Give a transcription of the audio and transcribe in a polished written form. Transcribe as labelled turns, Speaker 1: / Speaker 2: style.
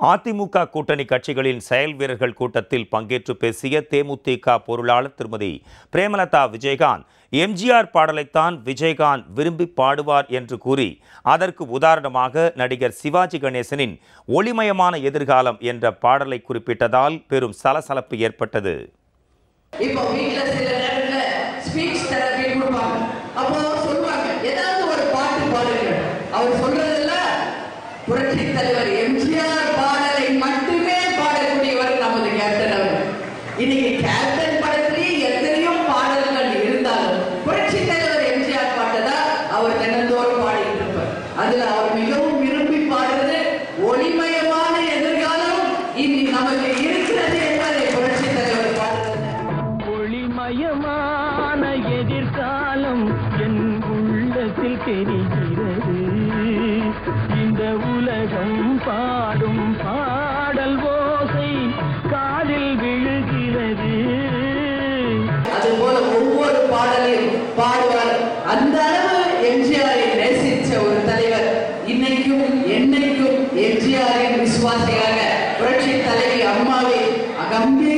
Speaker 1: அதிமுக கூட்டணி கட்சிகளின் செயல் வீரர்கள் கூட்டத்தில் பங்கேற்று பேசிய தேமுதிக பொருளாளர் திருமதி பிரேமலதா விஜயகாந்த், எம்ஜிஆர் பாடலைத்தான் விஜயகாந்த் விரும்பி பாடுவார் என்று கூறி அதற்கு உதாரணமாக நடிகர் சிவாஜி கணேசனின் ஒளிமயமான எதிர்காலம் என்ற பாடலை குறிப்பிட்டதால் பெரும் சலசலப்பு ஏற்பட்டது.
Speaker 2: புரட்சி தலைவர் எம்ஜிஆர் பாடலை மட்டுமே பாடக்கூடியவர் நமது கேப்டன் அவர்கள். இன்னைக்கு கேப்டன் படத்திலேயே எத்தனையோ பாடல்கள் இருந்தாலும் புரட்சி தலைவர் எம்ஜிஆர் பாட்டதா அவர் தினந்தோறும் பாடிட்டு இருப்பார். அதுல அவர் மிகவும் விரும்பி பாடுறது ஒளிமயமான எதிர்காலம் இனி நமக்கு இருக்கிறது என்பதை புரட்சி தலைவர் பாடுறது.
Speaker 3: ஒளிமயமான எதிர்காலம் என் உள்ளத்தில் தெரிகிறது. இந்த உலகம் பாடும் பாடல் ஓசை காதில் விழுகிறது.
Speaker 2: அதுபோல ஒவ்வொரு பாடலையும் பாடுவார். அந்த அளவு எம்ஜிஆரை நேசித்த ஒரு தலைவர். இன்னைக்கும் என்னைக்கும் எம்ஜிஆரின் விசுவாசியாக புரட்சி தலைவி அம்மாவை கம்பீர